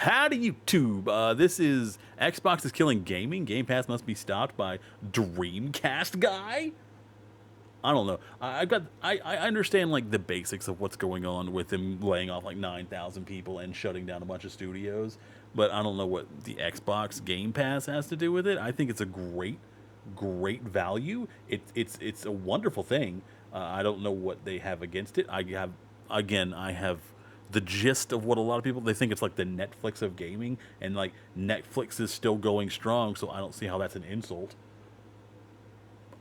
Howdy YouTube, this is Xbox is killing gaming. Game Pass must be stopped by Dreamcast guy. I don't know. I understand like the basics of what's going on with him laying off like 9,000 people and shutting down a bunch of studios, but I don't know what the Xbox Game Pass has to do with it. I think it's a great value. It's a wonderful thing. I don't know what they have against it. I have the gist of what a lot of people, they think it's like the Netflix of gaming, and like Netflix is still going strong, so I don't see how that's an insult.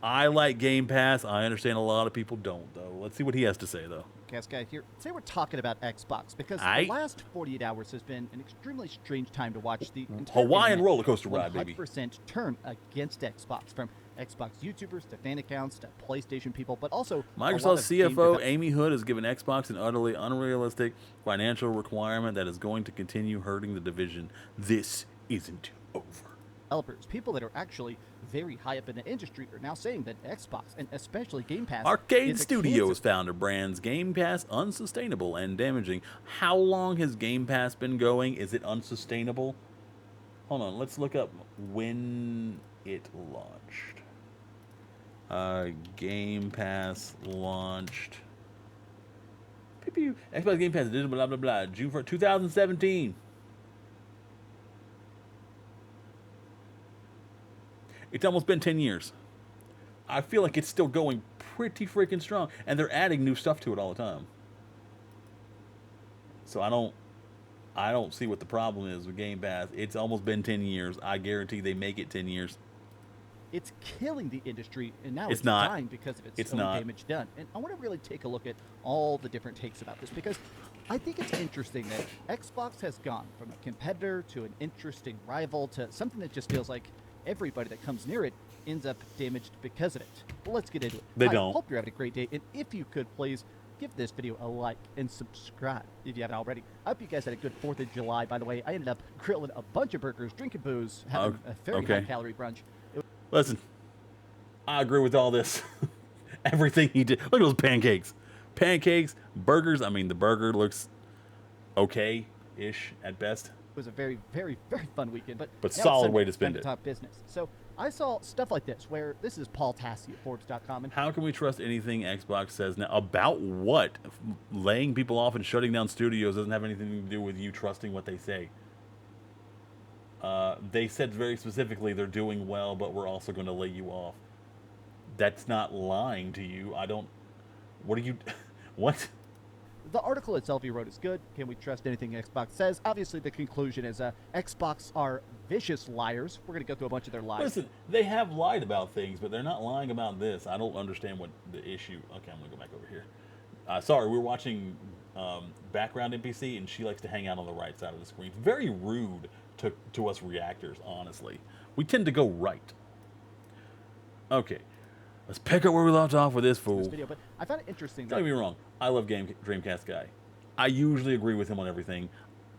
I like Game Pass. I understand a lot of people don't, though. Let's see what he has to say, though. Cast guy here. Today we're talking about Xbox because Aight. the last 48 hours has been an extremely strange time to watch the entire Hawaiian internet roller coaster ride, baby. 100% turn against Xbox, from Xbox YouTubers to fan accounts to PlayStation people, but also Microsoft CFO Amy Hood has given Xbox an utterly unrealistic financial requirement that is going to continue hurting the division. This isn't over. developers, people that are actually very high up in the industry, are now saying that Xbox and especially Game Pass Arcade is a Studios cancer. founder brands Game Pass unsustainable and damaging. How long has Game Pass been going? Is it unsustainable? Hold on, let's look up when it launched. Game Pass launched. Pew pew. Xbox Game Pass, blah blah blah. June 1st, 2017. It's almost been 10 years. I feel like it's still going pretty freaking strong, and they're adding new stuff to it all the time. So I don't see what the problem is with Game Pass. It's almost been 10 years. I guarantee they make it 10 years. It's killing the industry, and now It's it's not. dying because of its It's own not. damage done. And I want to really take a look at all the different takes about this, because I think it's interesting that Xbox has gone from a competitor to an interesting rival to something that just feels like everybody that comes near it ends up damaged because of it. But let's get into it. They I don't. hope you're having a great day, and if you could please give this video a like and subscribe if you haven't already. I hope you guys had a good 4th of July. By the way, I ended up grilling a bunch of burgers, drinking booze, having a very Okay. high-calorie brunch. Listen, I agree with all this. Everything he did. Look at those pancakes. Pancakes, burgers. I mean, the burger looks okay-ish at best. It was a very, very, very fun weekend, but now it's solid Sunday, way to spend time it. Talk business. So I saw stuff like this, where this is Paul Tassi at Forbes.com, and How can we trust anything Xbox says now? About what? Laying people off and shutting down studios doesn't have anything to do with you trusting what they say. They said very specifically they're doing well, but we're also going to lay you off. That's not lying to you. I don't... What are you... What? the article itself he wrote is good. Can we trust anything Xbox says? Obviously, the conclusion is Xbox are vicious liars. We're going to go through a bunch of their lies. Listen, they have lied about things, but they're not lying about this. I don't understand what the issue... Okay, I'm going to go back over here. Sorry, we were watching background NPC, and she likes to hang out on the right side of the screen. Very rude to us reactors, honestly. We tend to go right. Okay, let's pick up where we left off with this fool. This video, but I found it interesting Don't that get me wrong. I love Dreamcast guy. I usually agree with him on everything.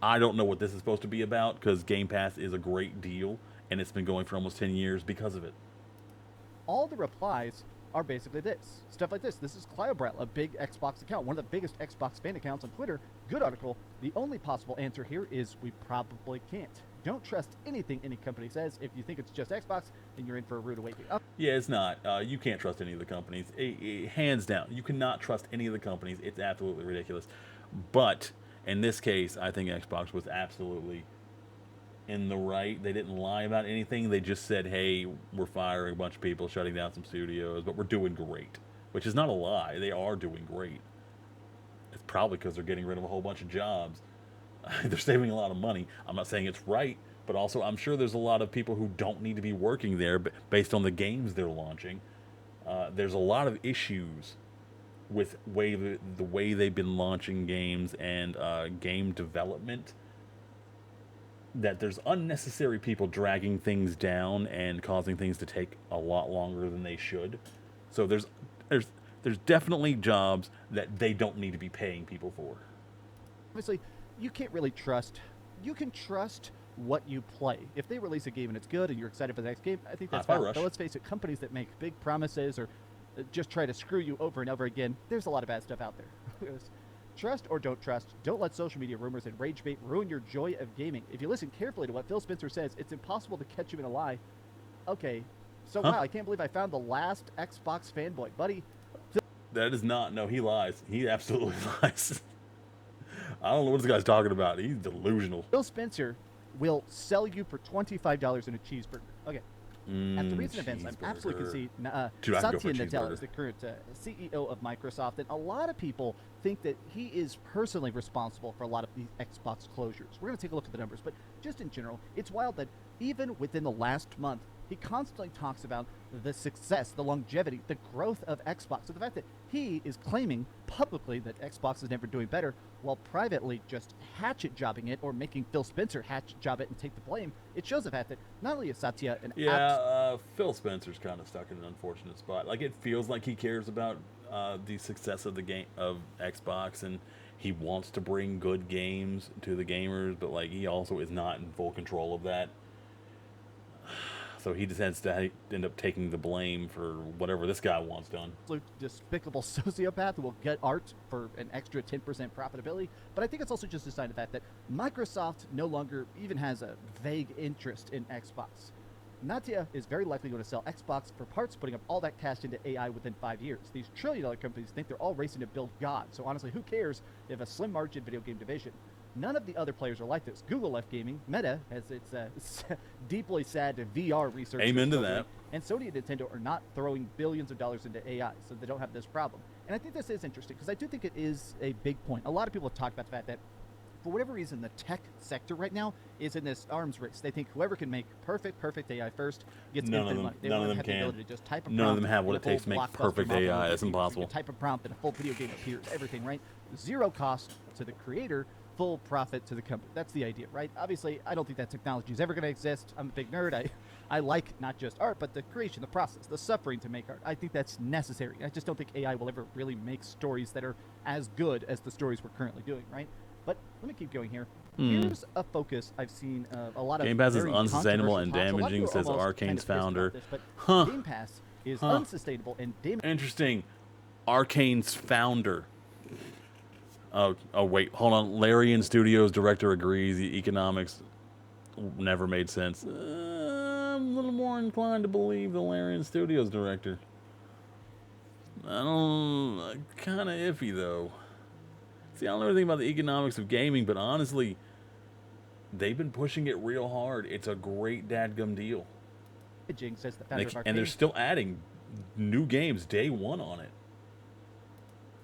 I don't know what this is supposed to be about, because Game Pass is a great deal, and it's been going for almost 10 years because of it. all the replies are basically this. Stuff like this. This is Clyobrel, a big Xbox account, one of the biggest Xbox fan accounts on Twitter. Good article. The only possible answer here is we probably can't. Don't trust anything any company says. If you think it's just Xbox, then you're in for a rude awakening. Yeah, it's not. You can't trust any of the companies. Hands down. You cannot trust any of the companies. It's absolutely ridiculous. But in this case, I think Xbox was absolutely in the right. They didn't lie about anything. They just said, hey, we're firing a bunch of people, shutting down some studios, but we're doing great. Which is not a lie. They are doing great. It's probably because they're getting rid of a whole bunch of jobs. They're saving a lot of money. I'm not saying it's right, but also I'm sure there's a lot of people who don't need to be working there based on the games they're launching. There's a lot of issues with the way they've been launching games and game development, that there's unnecessary people dragging things down and causing things to take a lot longer than they should. So there's definitely jobs that they don't need to be paying people for. Obviously, you can't really trust. You can trust what you play. If they release a game and it's good and you're excited for the next game, I think that's Hi-Fi fine. Rush. But let's face it, companies that make big promises or just try to screw you over and over again, there's a lot of bad stuff out there. Trust or don't trust, don't let social media rumors and rage bait ruin your joy of gaming. If you listen carefully to what Phil Spencer says, it's impossible to catch him in a lie. Okay, so Huh? wow, I can't believe I found the last Xbox fanboy. Buddy, That is not. No, he lies. He absolutely lies. I don't know what this guy's talking about. He's delusional. Phil Spencer will sell you for $25 in a cheeseburger. Okay. At the recent events, I'm absolutely Cheeseburger. concede Dude, I can go for Satya a Nadella cheeseburger. is the current CEO of Microsoft, and a lot of people think that he is personally responsible for a lot of these Xbox closures. We're going to take a look at the numbers, but just in general, it's wild that even within the last month, he constantly talks about the success, the longevity, the growth of Xbox. So the fact that he is claiming publicly that Xbox is never doing better, while privately just hatchet jobbing it or making Phil Spencer hatchet job it and take the blame, it shows the fact that not only is Satya an Yeah, Phil Spencer's kind of stuck in an unfortunate spot. Like, it feels like he cares about the success of the game of Xbox, and he wants to bring good games to the gamers, but like he also is not in full control of that. So he just tends to end up taking the blame for whatever this guy wants done. absolute despicable sociopath who will get art for an extra 10% profitability. But I think it's also just a sign of the fact that Microsoft no longer even has a vague interest in Xbox. Natya is very likely going to sell Xbox for parts, putting up all that cash into AI within 5 years. These trillion-dollar companies think they're all racing to build God. So honestly, who cares if a slim margin video game division? None of the other players are like this. Google left gaming. Meta has its deeply sad VR research. Amen to that. And Sony and Nintendo are not throwing billions of dollars into AI, so they don't have this problem. And I think this is interesting because I do think it is a big point. A lot of people have talked about the fact that for whatever reason, the tech sector right now is in this arms race. They think whoever can make perfect AI first gets infinite money. They none of want to them have the can. ability to just type a None of prompt them have what and it a takes to full make blockbuster perfect Marvel AI. movie That's appears. You impossible. can type a prompt and a full video game appears. Everything, right? Zero cost to the creator, full profit to the company. That's the idea, right? Obviously, I don't think that technology is ever going to exist. I'm a big nerd. I like not just art, but the creation, the process, the suffering to make art. I think that's necessary. I just don't think AI will ever really make stories that are as good as the stories we're currently doing, right? But let me keep going here. Here's a focus I've seen a lot of Game Pass is very unsustainable and controversial talks. A lot of damaging, people are says almost kind Arcane's of pissed about founder. this, but Huh. Game Pass is Huh. unsustainable and damaging. Interesting. Arcane's founder. Oh, wait, hold on. Larian Studios director agrees the economics never made sense. I'm a little more inclined to believe the Larian Studios director. I don't. Kind of iffy though. See, I don't know anything about the economics of gaming, but honestly, they've been pushing it real hard. It's a great dadgum deal. Says the And, founder of and they're Arcane. still adding new games day one on it.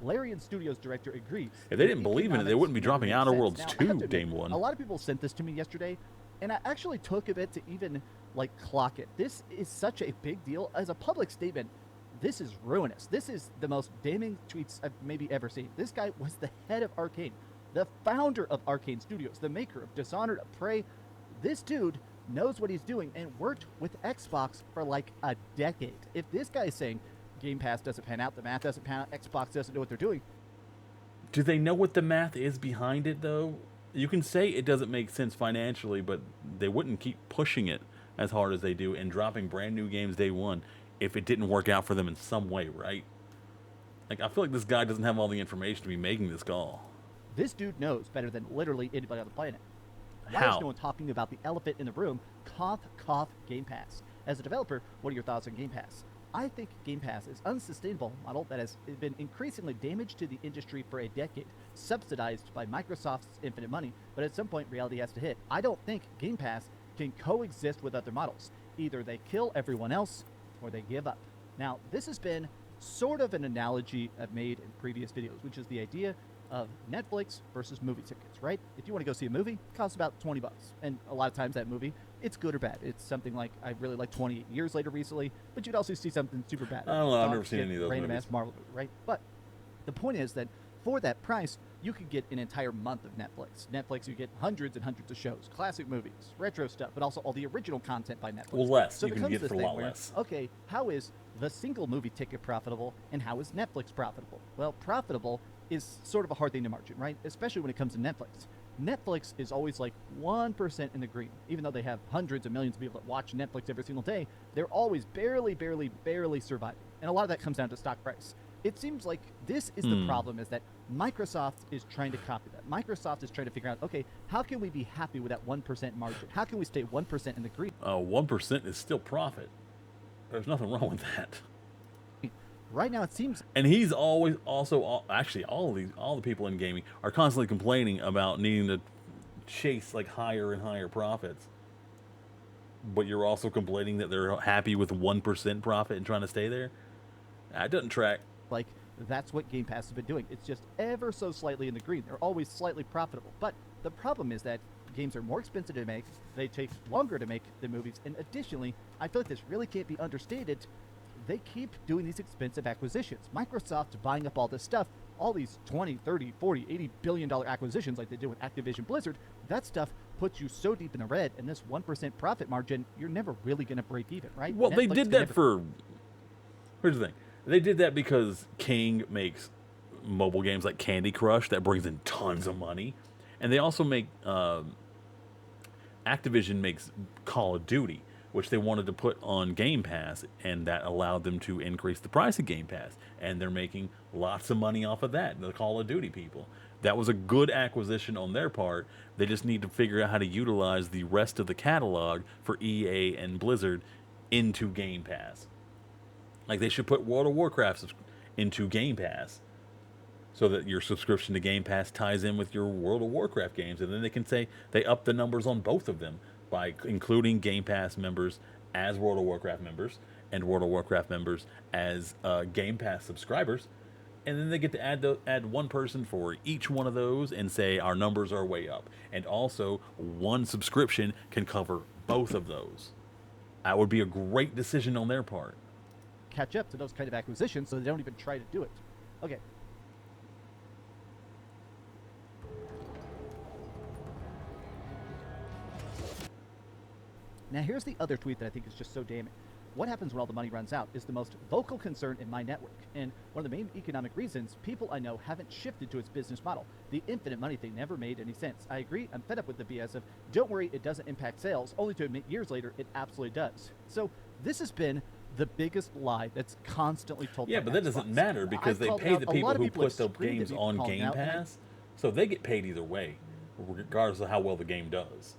Larian Studios director agrees. If they The didn't believe in it, they economics wouldn't be never dropping made Outer sense. Worlds Now, I 2 have to day admit, one. A lot of people sent this to me yesterday, and I actually took a bit to even like clock it. This is such a big deal as a public statement. This is ruinous. This is the most damning tweets I've maybe ever seen. This guy was the head of Arcane, the founder of Arcane Studios, the maker of Dishonored, of Prey. This dude knows what he's doing and worked with Xbox for like a decade. If this guy is saying Game Pass doesn't pan out, the math doesn't pan out, Xbox doesn't know what they're doing, Do they know what the math is behind it, though? You can say it doesn't make sense financially, but they wouldn't keep pushing it as hard as they do and dropping brand new games day one if it didn't work out for them in some way, right? Like, I feel like this guy doesn't have all the information to be making this call. this dude knows better than literally anybody on the planet. Why How? is no one talking about the elephant in the room? Cough, cough, Game Pass. As a developer, what are your thoughts on Game Pass? I think Game Pass is unsustainable model that has been increasingly damaged to the industry for a decade, subsidized by Microsoft's infinite money, but at some point reality has to hit. I don't think Game Pass can coexist with other models. Either they kill everyone else or they give up. Now, this has been sort of an analogy I've made in previous videos, which is the idea of Netflix versus movie tickets, right? If you want to go see a movie, it costs about 20 bucks. And a lot of times that movie, it's good or bad. It's something like I really like 28 Years Later recently, but you'd also see something super bad. I don't know, I've Dog never seen shit, any of those random movies. ass Marvel movie, right? But the point is that for that price, you could get an entire month of Netflix. Netflix, you get hundreds and hundreds of shows, classic movies, retro stuff, but also all the original content by Netflix. Well, less. So You it can becomes get this for a thing lot where, less. okay, how is the single movie ticket profitable and how is Netflix profitable? Well, profitable is sort of a hard thing to margin, right? Especially when it comes to Netflix. Netflix is always like 1% in the green. Even though they have hundreds of millions of people that watch Netflix every single day, they're always barely surviving. And a lot of that comes down to stock price. It seems like this is the problem, is that Microsoft is trying to copy that. Microsoft is trying to figure out, okay, how can we be happy with that 1% margin? How can we stay 1% in the green? 1% is still profit. There's nothing wrong with that. Right now, it seems And he's always also actually all the people in gaming are constantly complaining about needing to chase like higher and higher profits. But you're also complaining that they're happy with 1% profit and trying to stay there. That doesn't track. like that's what Game Pass has been doing. It's just ever so slightly in the green. They're always slightly profitable. But the problem is that games are more expensive to make, they take longer to make the movies, and additionally, I feel like this really can't be understated. They keep doing these expensive acquisitions. Microsoft buying up all this stuff, all these 20, 30, 40, 80 billion dollar acquisitions like they did with Activision Blizzard, that stuff puts you so deep in the red, and this 1% profit margin, you're never really going to break even, right? Well, they Netflix did can that never- for. Here's the thing. They did that because King makes mobile games like Candy Crush that brings in tons of money, and they also make Activision makes Call of Duty, which they wanted to put on Game Pass, and that allowed them to increase the price of Game Pass, and they're making lots of money off of that. The Call of Duty people. That was a good acquisition on their part. They just need to figure out how to utilize the rest of the catalog for EA and Blizzard into Game Pass. Like they should put World of Warcraft into Game Pass so that your subscription to Game Pass ties in with your World of Warcraft games. And then they can say they up the numbers on both of them by including Game Pass members as World of Warcraft members and World of Warcraft members as Game Pass subscribers. And then they get to add one person for each one of those and say our numbers are way up. And also, one subscription can cover both of those. That would be a great decision on their part. catch up to those kind of acquisitions, so they don't even try to do it. Okay. Now here's the other tweet that I think is just so damning. What happens when all the money runs out is the most vocal concern in my network, and one of the main economic reasons people I know haven't shifted to its business model. The infinite money thing never made any sense. I agree, I'm fed up with the BS of, don't worry, it doesn't impact sales, only to admit years later it absolutely does. So this has been the biggest lie that's constantly told. Yeah, by but that Xbox. doesn't matter because they called pay out- the a people lot of who people have put the screamed at games me on calling Game out, and I- Pass, so they get paid either way, regardless of how well the game does.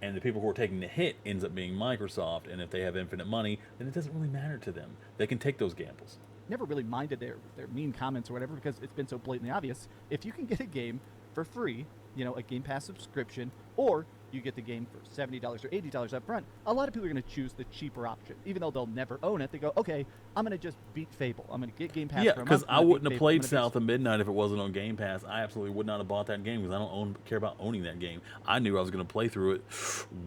And the people who are taking the hit ends up being Microsoft, and if they have infinite money, then it doesn't really matter to them. They can take those gambles. Never really minded their mean comments or whatever because it's been so blatantly obvious. If you can get a game for free, you know, a Game Pass subscription, or you get the game for $70 or $80 up front, a lot of people are going to choose the cheaper option. Even though they'll never own it, they go, okay, I'm going to just beat Fable. I'm going to get Game Pass Yeah, for a month. because I'm I gonna beat wouldn't have Fable. I'm played gonna beat South of Midnight if it wasn't on Game Pass. I absolutely would not have bought that game because I don't care about owning that game. I knew I was going to play through it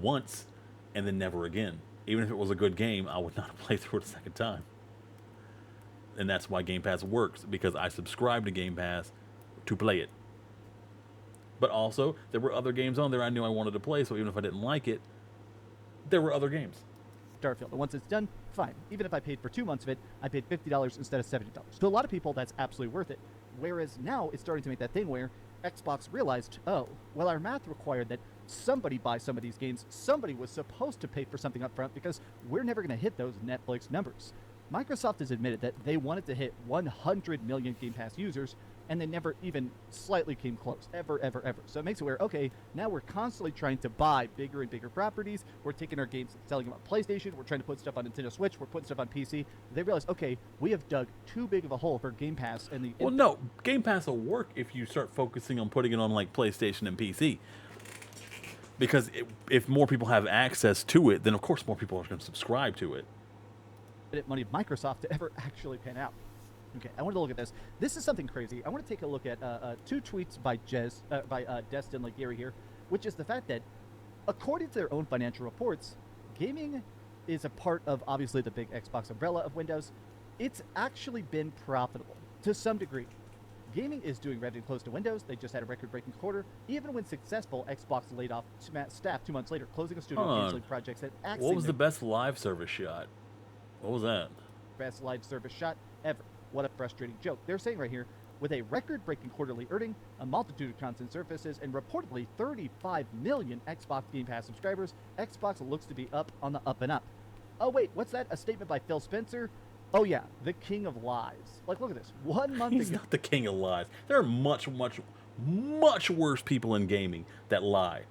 once and then never again. Even if it was a good game, I would not have played through it a second time. And that's why Game Pass works, because I subscribe to Game Pass to play it. But also, there were other games on there I knew I wanted to play, so even if I didn't like it, there were other games. Starfield. And once it's done, fine. Even if I paid for 2 months of it, I paid $50 instead of $70. To a lot of people, that's absolutely worth it. Whereas now it's starting to make that thing where Xbox realized, oh, well, our math required that somebody buy some of these games. Somebody was supposed to pay for something up front because we're never going to hit those Netflix numbers. Microsoft has admitted that they wanted to hit 100 million Game Pass users, and they never even slightly came close, ever. So it makes it where, okay, now we're constantly trying to buy bigger and bigger properties. We're taking our games and selling them on PlayStation. We're trying to put stuff on Nintendo Switch. We're putting stuff on PC. They realize, okay, we have dug too big of a hole for Game Pass. And the Well, no, Game Pass will work if you start focusing on putting it on like PlayStation and PC. Because if more people have access to it, then of course more people are going to subscribe to it. money of Microsoft to ever actually pan out. Okay, I wanted to look at this. This is something crazy. I want to take a look at 2 tweets by Destin Legary here, which is the fact that, according to their own financial reports, gaming is a part of obviously the big Xbox umbrella of Windows. It's actually been profitable to some degree. Gaming is doing revenue close to Windows. They just had a record-breaking quarter. Even when successful, Xbox laid off staff 2 months later, closing a studio, canceling projects that actually. What was the best live service shot? What was that? Best live service shot ever. What a frustrating joke. They're saying right here, with a record-breaking quarterly earning, a multitude of content surfaces, and reportedly 35 million Xbox Game Pass subscribers, Xbox looks to be up on the up and up. Oh wait, what's that? A statement by Phil Spencer? Oh yeah, the king of lies. Like, look at this. 1 month He's ago, not the king of lies. There are much, much, much worse people in gaming that lie.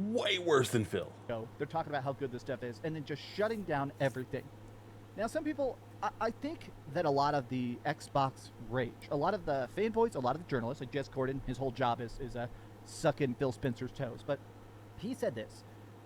Way worse than Phil. they're talking about how good this stuff is, and then just shutting down everything. Now, some people, I think that a lot of the Xbox rage, a lot of the fanboys, a lot of the journalists, like Jez Corden, his whole job is sucking Phil Spencer's toes. But he said this: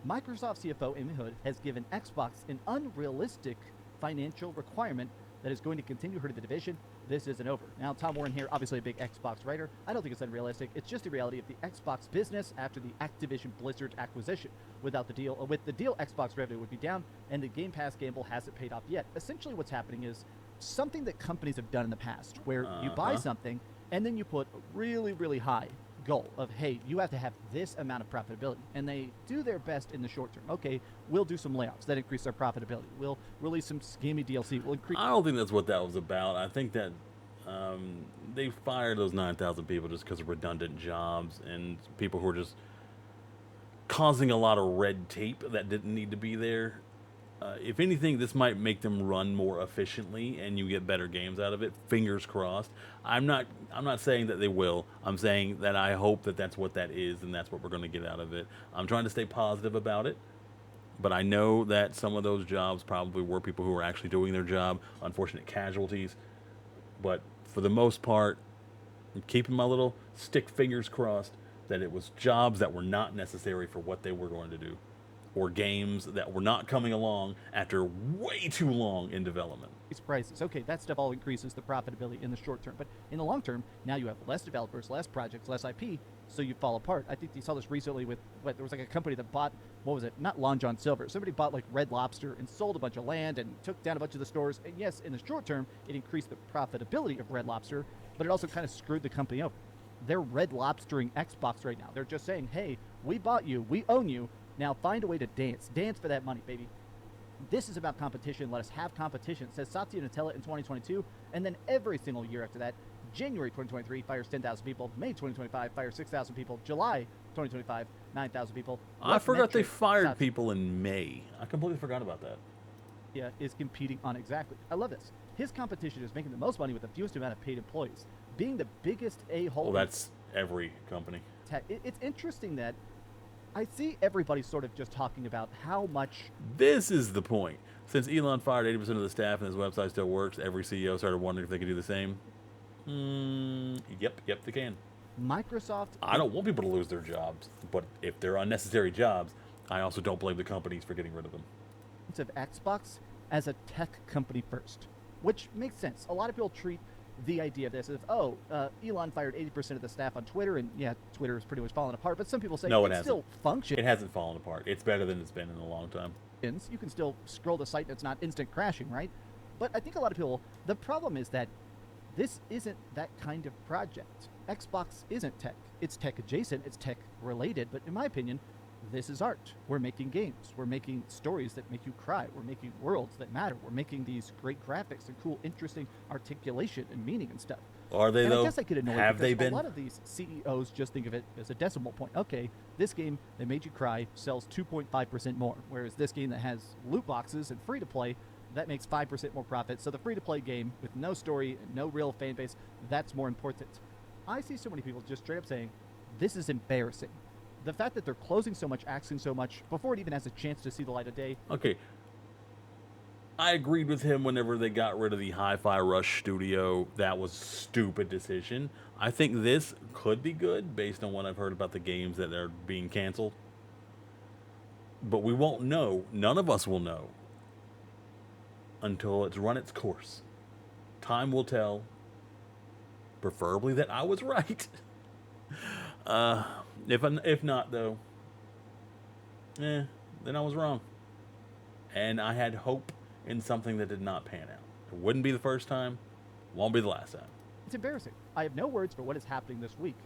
Microsoft CFO Amy Hood has given Xbox an unrealistic financial requirement that is going to continue hurting the division. This isn't over. Now, Tom Warren here, obviously a big Xbox writer. I don't think it's unrealistic. It's just the reality of the Xbox business after the Activision Blizzard acquisition. With the deal, Xbox revenue would be down, and the Game Pass gamble hasn't paid off yet. Essentially, what's happening is something that companies have done in the past, where you buy something and then you put a really, really high goal of, hey, you have to have this amount of profitability, and they do their best in the short term. Okay, we'll do some layoffs that increase our profitability. We'll release some gamey DLC. We'll increase. I don't think that's what that was about. I think that they fired those 9,000 people just because of redundant jobs and people who were just causing a lot of red tape that didn't need to be there. If anything, this might make them run more efficiently, and you get better games out of it. Fingers crossed. I'm not saying that they will. I'm saying that I hope that that's what that is, and that's what we're going to get out of it. I'm trying to stay positive about it, but I know that some of those jobs probably were people who were actually doing their job. Unfortunate casualties, but for the most part, I'm keeping my little stick fingers crossed that it was jobs that were not necessary for what they were going to do, or games that were not coming along after way too long in development. Prices. Okay, that stuff all increases the profitability in the short term, but in the long term, now you have less developers, less projects, less IP, so you fall apart. I think you saw this recently with there was like a company that bought, what was it? Not Long John Silver. Somebody bought like Red Lobster and sold a bunch of land and took down a bunch of the stores. And yes, in the short term, it increased the profitability of Red Lobster, but it also kind of screwed the company over. They're Red Lobstering Xbox right now. They're just saying, hey, we bought you, we own you. Now find a way to dance for that money, baby. This is about competition. Let us have competition, says Satya Nadella in 2022. And then every single year after that, January 2023 fires 10,000 people. May 2025 fires 6,000 people. July 2025, 9,000 people. I forgot they fired people in May. I completely forgot about that. Yeah, is competing on exactly. I love this. His competition is making the most money with the fewest amount of paid employees. Being the biggest a-hole. Well, that's every company. It's interesting that I see everybody sort of just talking about how much. This is the point. Since Elon fired 80% of the staff and his website still works, every CEO started wondering if they could do the same. Yep, they can. Microsoft. I don't want people to lose their jobs, but if they're unnecessary jobs, I also don't blame the companies for getting rid of them. Of Xbox as a tech company first, which makes sense. A lot of people treat the idea of this as, Elon fired 80% of the staff on Twitter, and yeah, Twitter is pretty much falling apart, but some people say no, it still functions. It hasn't fallen apart. It's better than it's been in a long time. You can still scroll the site and it's not instant crashing, right? But I think a lot of people, the problem is that this isn't that kind of project. Xbox isn't tech. It's tech adjacent, it's tech related, but in my opinion, this is art. We're making games. We're making stories that make you cry. We're making worlds that matter. We're making these great graphics and cool, interesting articulation and meaning and stuff. Are they, though? I guess I get annoyed Have they been? A lot of these CEOs just think of it as a decimal point. Okay, this game that made you cry sells 2.5% more, whereas this game that has loot boxes and free-to-play, that makes 5% more profit. So the free-to-play game with no story, no real fan base, that's more important. I see so many people just straight up saying, this is embarrassing. The fact that they're closing so much, asking so much, before it even has a chance to see the light of day. Okay. I agreed with him whenever they got rid of the Hi-Fi Rush studio. That was a stupid decision. I think this could be good based on what I've heard about the games that are being canceled. But we won't know. None of us will know until it's run its course. Time will tell. Preferably that I was right. If not, though, then I was wrong. And I had hope in something that did not pan out. It wouldn't be the first time. Won't be the last time. It's embarrassing. I have no words for what is happening this week.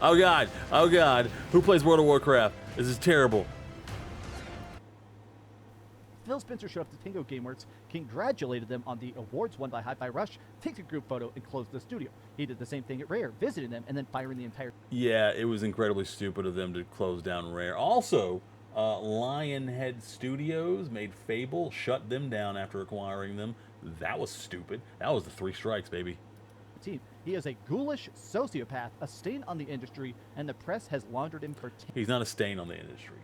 Oh, God. Oh, God. Who plays World of Warcraft? This is terrible. Phil Spencer showed up to Tango Gameworks, congratulated them on the awards won by Hi-Fi Rush, took a group photo, and closed the studio. He did the same thing at Rare, visiting them, and then firing the entire... Yeah, it was incredibly stupid of them to close down Rare. Also, Lionhead Studios made Fable, shut them down after acquiring them. That was stupid. That was the three strikes, baby. Team. He is a ghoulish sociopath, a stain on the industry, and the press has laundered him for He's not a stain on the industry.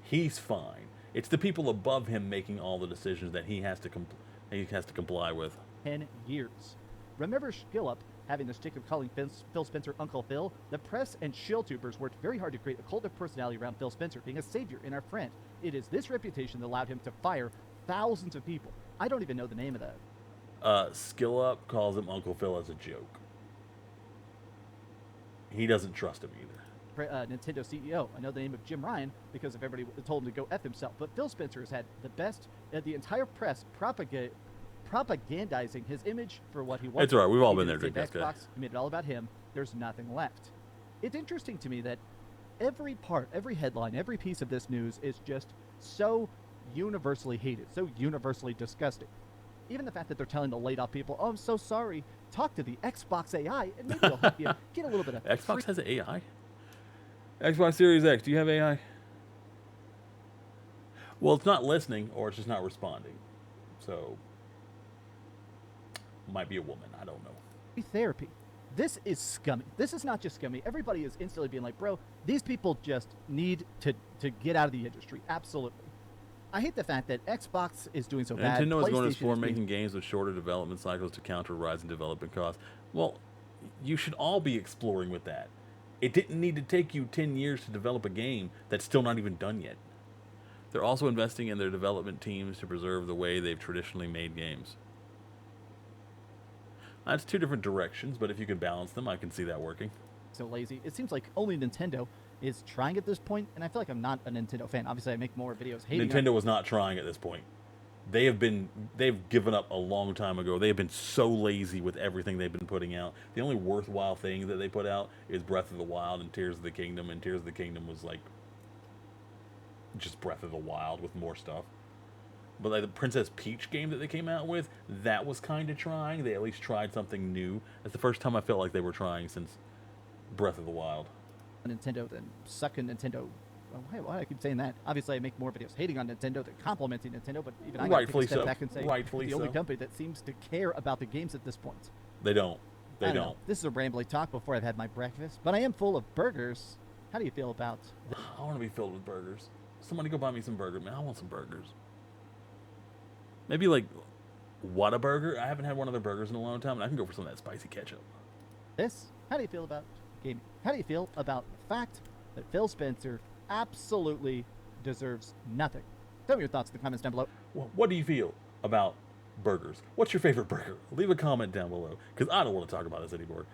He's fine. It's the people above him making all the decisions that he has to comply with. 10 years. Remember Skillup having the stick of calling Phil Spencer Uncle Phil? The press and shill tubers worked very hard to create a cult of personality around Phil Spencer being a savior and our friend. It is this reputation that allowed him to fire thousands of people. I don't even know the name of that. Skillup calls him Uncle Phil as a joke. He doesn't trust him either. Nintendo CEO. I know the name of Jim Ryan because of everybody told him to go F himself. But Phil Spencer has had the entire press propagandizing his image for what he was. It's all right. We've all been there, Dreamcast guy. He made it all about him. There's nothing left. It's interesting to me that every part, every headline, every piece of this news is just so universally hated, so universally disgusting. Even the fact that they're telling the laid off people, "Oh, I'm so sorry. Talk to the Xbox AI, and maybe it'll help you get a little bit of." Xbox has AI. Xbox Series X. Do you have AI? Well, it's not listening, or it's just not responding. So, might be a woman. I don't know. Therapy. This is scummy. This is not just scummy. Everybody is instantly being like, "Bro, these people just need to get out of the industry." Absolutely. I hate the fact that Xbox is doing so bad. Nintendo is going to explore making games with shorter development cycles to counter rising development costs. Well, you should all be exploring with that. It didn't need to take you 10 years to develop a game that's still not even done yet. They're also investing in their development teams to preserve the way they've traditionally made games. That's two different directions, but if you can balance them, I can see that working. So lazy. It seems like only Nintendo is trying at this point, and I feel like I'm not a Nintendo fan. Obviously, I make more videos hating Nintendo was not trying at this point. They've given up a long time ago. They have been so lazy with everything they've been putting out. The only worthwhile thing that they put out is Breath of the Wild and Tears of the Kingdom, and Tears of the Kingdom was like just Breath of the Wild with more stuff. But like the Princess Peach game that they came out with, that was kind of trying. They at least tried something new. That's the first time I felt like they were trying since Breath of the Wild. Nintendo than sucking Nintendo. Why do I keep saying that? Obviously, I make more videos hating on Nintendo than complimenting Nintendo, but even I gotta take a step back and say the only company that seems to care about the games at this point. They don't. They don't. This is a rambly talk before I've had my breakfast, but I am full of burgers. How do you feel about I want to be filled with burgers. Somebody go buy me some burgers, man. I want some burgers. Maybe like Whataburger. I haven't had one of their burgers in a long time, and I can go for some of that spicy ketchup. this? How do you feel about gaming? How do you feel about the fact that Phil Spencer absolutely deserves nothing? Tell me your thoughts in the comments down below. Well, what do you feel about burgers? What's your favorite burger? Leave a comment down below, because I don't want to talk about this anymore.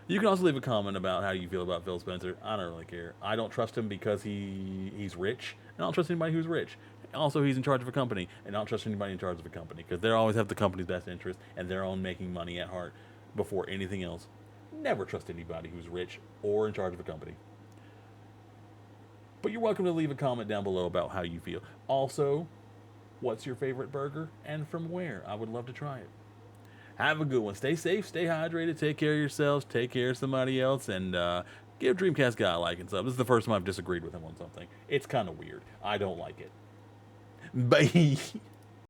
You can also leave a comment about how you feel about Phil Spencer. I don't really care. I don't trust him because he's rich, and I don't trust anybody who's rich. Also, he's in charge of a company, and I don't trust anybody in charge of a company, because they always have the company's best interest and their own making money at heart before anything else. Never trust anybody who's rich or in charge of a company. But you're welcome to leave a comment down below about how you feel. Also, what's your favorite burger and from where? I would love to try it. Have a good one. Stay safe, stay hydrated, take care of yourselves, take care of somebody else, and give Dreamcast Guy a like and stuff. This is the first time I've disagreed with him on something. It's kind of weird. I don't like it. Bye.